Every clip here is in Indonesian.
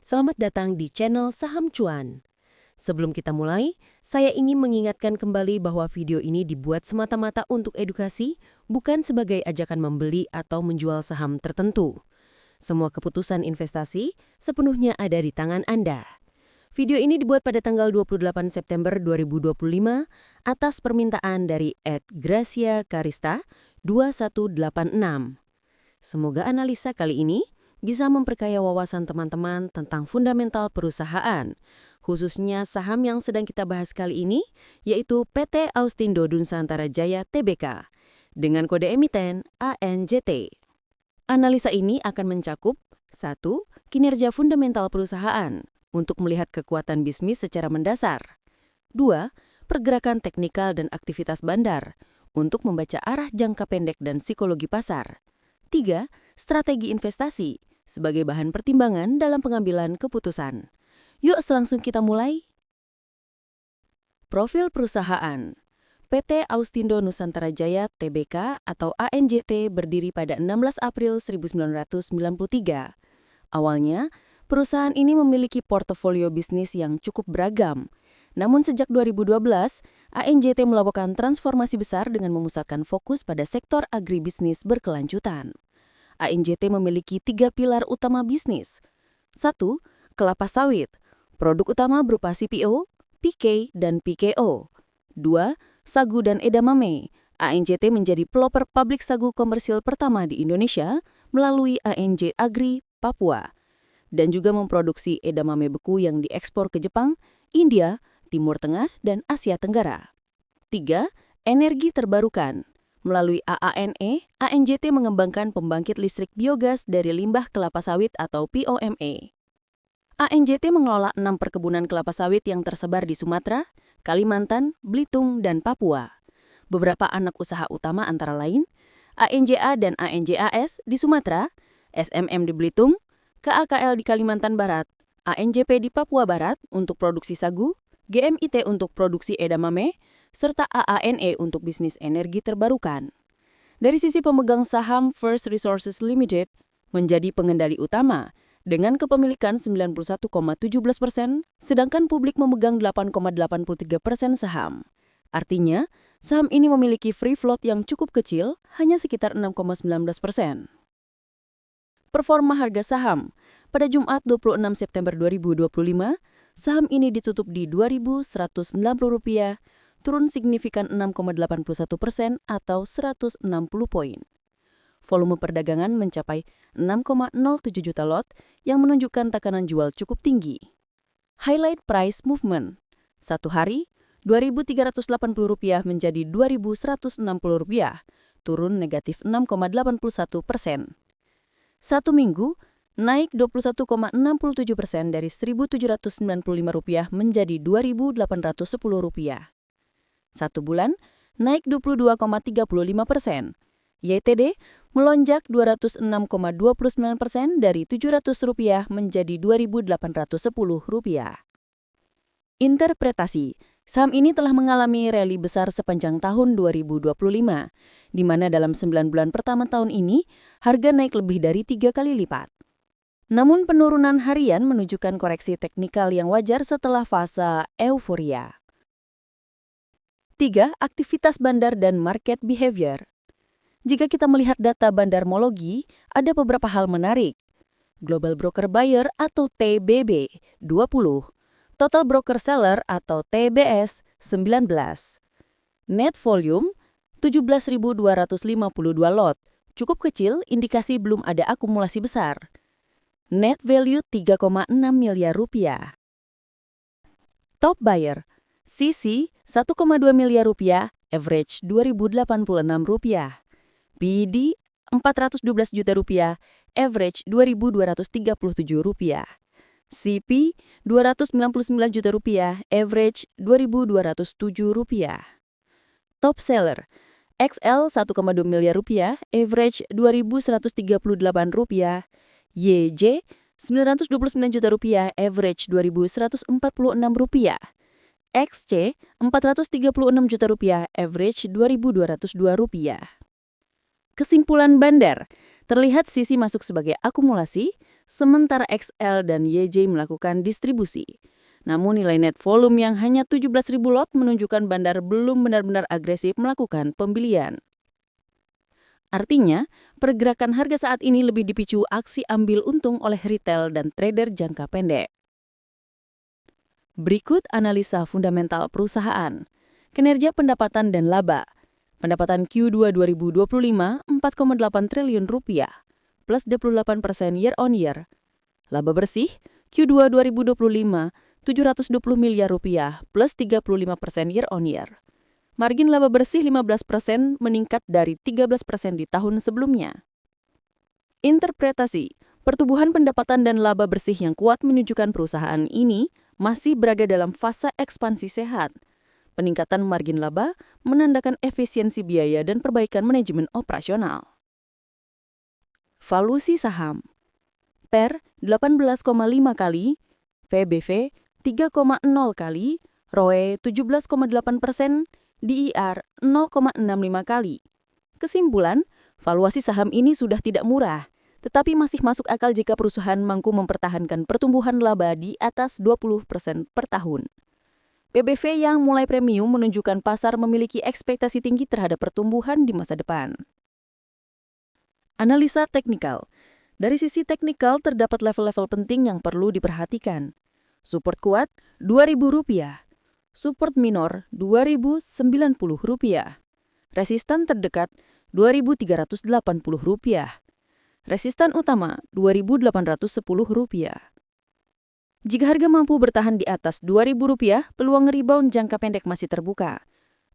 Selamat datang di channel Saham Cuan. Sebelum kita mulai, saya ingin mengingatkan kembali bahwa video ini dibuat semata-mata untuk edukasi, bukan sebagai ajakan membeli atau menjual saham tertentu. Semua keputusan investasi sepenuhnya ada di tangan Anda. Video ini dibuat pada tanggal 28 September 2025 atas permintaan dari @gracia_karista 2186. Semoga analisa kali ini bisa memperkaya wawasan teman-teman tentang fundamental perusahaan, khususnya saham yang sedang kita bahas kali ini, yaitu PT Austindo Nusantara Jaya Tbk, dengan kode emiten ANJT. Analisa ini akan mencakup 1. Kinerja fundamental perusahaan untuk melihat kekuatan bisnis secara mendasar. 2. Pergerakan teknikal dan aktivitas bandar untuk membaca arah jangka pendek dan psikologi pasar. 3. Strategi investasi sebagai bahan pertimbangan dalam pengambilan keputusan. Yuk langsung kita mulai. Profil perusahaan. PT Austindo Nusantara Jaya Tbk atau ANJT berdiri pada 16 April 1993. Awalnya, perusahaan ini memiliki portofolio bisnis yang cukup beragam. Namun sejak 2012, ANJT melakukan transformasi besar dengan memusatkan fokus pada sektor agribisnis berkelanjutan. ANJT memiliki 3 pilar utama bisnis. 1. Kelapa sawit. Produk utama berupa CPO, PK, dan PKO. 2. Sagu dan edamame. ANJT menjadi pelopor pabrik sagu komersil pertama di Indonesia melalui ANJ Agri, Papua. Dan juga memproduksi edamame beku yang diekspor ke Jepang, India, Timur Tengah, dan Asia Tenggara. 3. Energi terbarukan. Melalui AANE, ANJT mengembangkan pembangkit listrik biogas dari limbah kelapa sawit atau POME. ANJT mengelola 6 perkebunan kelapa sawit yang tersebar di Sumatera, Kalimantan, Belitung, dan Papua. Beberapa anak usaha utama antara lain, ANJA dan ANJAS di Sumatera, SMM di Belitung, KAKL di Kalimantan Barat, ANJP di Papua Barat untuk produksi sagu, GMIT untuk produksi edamame, serta AANE untuk bisnis energi terbarukan. Dari sisi pemegang saham, First Resources Limited menjadi pengendali utama dengan kepemilikan 91,17%, sedangkan publik memegang 8,83% saham. Artinya, saham ini memiliki free float yang cukup kecil, hanya sekitar 6,19%. Performa harga saham. Pada Jumat 26 September 2025, saham ini ditutup di Rp2.190, turun signifikan 6,81% atau 160 poin. Volume perdagangan mencapai 6,07 juta lot yang menunjukkan tekanan jual cukup tinggi. Highlight price movement. Satu hari, Rp2.380 menjadi Rp2.160, turun negatif 6,81%. Satu minggu, naik 21,67% dari Rp1.795 menjadi Rp2.810. Satu bulan, naik 22,35%. YTD melonjak 206,29% dari Rp700 menjadi Rp2.810. Interpretasi. Saham ini telah mengalami rally besar sepanjang tahun 2025, di mana dalam 9 bulan pertama tahun ini, harga naik lebih dari 3 kali lipat. Namun penurunan harian menunjukkan koreksi teknikal yang wajar setelah fase euforia. 3. Aktivitas bandar dan market behavior. Jika kita melihat data bandarmologi, ada beberapa hal menarik. Global Broker Buyer atau TBB 20, Total Broker Seller atau TBS 19. Net volume 17.252 lot, cukup kecil, indikasi belum ada akumulasi besar. Net value 3,6 miliar rupiah. Top Buyer CC 1,2 miliar rupiah, average Rp2.086. PD 412 juta rupiah, average Rp2.237. CP 299 juta rupiah, average Rp2.207. Top Seller XL 1,2 miliar rupiah, average Rp2.138. YJ 929 juta rupiah, average Rp2.146. XC 436 juta rupiah, average Rp2.202. Kesimpulan bandar, terlihat sisi masuk sebagai akumulasi, sementara XL dan YJ melakukan distribusi. Namun nilai net volume yang hanya 17.000 lot menunjukkan bandar belum benar-benar agresif melakukan pembelian. Artinya, pergerakan harga saat ini lebih dipicu aksi ambil untung oleh retail dan trader jangka pendek. Berikut analisa fundamental perusahaan. Kinerja pendapatan dan laba. Pendapatan Q2 2025 4,8 triliun rupiah, plus 28% year on year. Laba bersih Q2 2025 720 miliar rupiah, plus 35% year on year. Margin laba bersih 15% meningkat dari 13% di tahun sebelumnya. Interpretasi, pertumbuhan pendapatan dan laba bersih yang kuat menunjukkan perusahaan ini masih berada dalam fase ekspansi sehat. Peningkatan margin laba menandakan efisiensi biaya dan perbaikan manajemen operasional. Valuasi saham. PER 18,5 kali, PBV 3,0 kali, ROE 17,8%, DIR 0,65 kali. Kesimpulan, valuasi saham ini sudah tidak murah, tetapi masih masuk akal jika perusahaan mampu mempertahankan pertumbuhan laba di atas 20% per tahun. PBV yang mulai premium menunjukkan pasar memiliki ekspektasi tinggi terhadap pertumbuhan di masa depan. Analisa teknikal. Dari sisi teknikal terdapat level-level penting yang perlu diperhatikan. Support kuat Rp2.000, support minor Rp2.090, resistan terdekat Rp2.380, resistan utama Rp2.810. Jika harga mampu bertahan di atas Rp2.000, peluang rebound jangka pendek masih terbuka.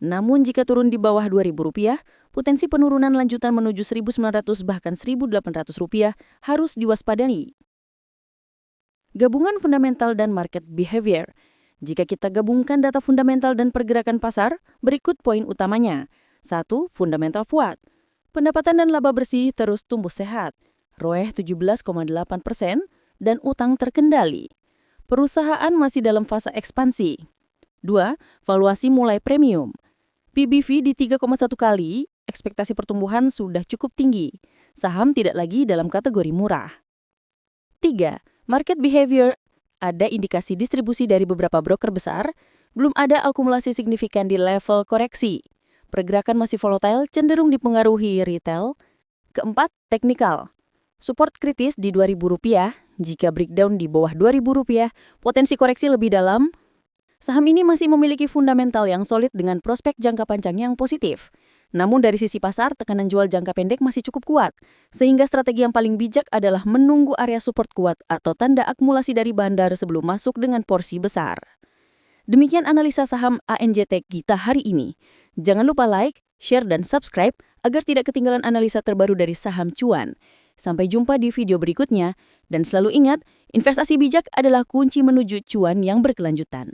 Namun jika turun di bawah Rp2.000, potensi penurunan lanjutan menuju Rp1.900 bahkan Rp1.800 harus diwaspadai. Gabungan fundamental dan market behavior. Jika kita gabungkan data fundamental dan pergerakan pasar, berikut poin utamanya. 1. Fundamental kuat. Pendapatan dan laba bersih terus tumbuh sehat. ROE 17,8% dan utang terkendali. Perusahaan masih dalam fase ekspansi. 2. Valuasi mulai premium. PBV di 3,1 kali, ekspektasi pertumbuhan sudah cukup tinggi. Saham tidak lagi dalam kategori murah. 3. Market behavior. Ada indikasi distribusi dari beberapa broker besar, belum ada akumulasi signifikan di level koreksi. Pergerakan masih volatile, cenderung dipengaruhi retail. Keempat, teknikal. Support kritis di Rp2.000, jika breakdown di bawah Rp2.000, potensi koreksi lebih dalam. Saham ini masih memiliki fundamental yang solid dengan prospek jangka panjang yang positif. Namun dari sisi pasar, tekanan jual jangka pendek masih cukup kuat, sehingga strategi yang paling bijak adalah menunggu area support kuat atau tanda akumulasi dari bandar sebelum masuk dengan porsi besar. Demikian analisa saham ANJT kita hari ini. Jangan lupa like, share, dan subscribe agar tidak ketinggalan analisa terbaru dari saham cuan. Sampai jumpa di video berikutnya, dan selalu ingat, investasi bijak adalah kunci menuju cuan yang berkelanjutan.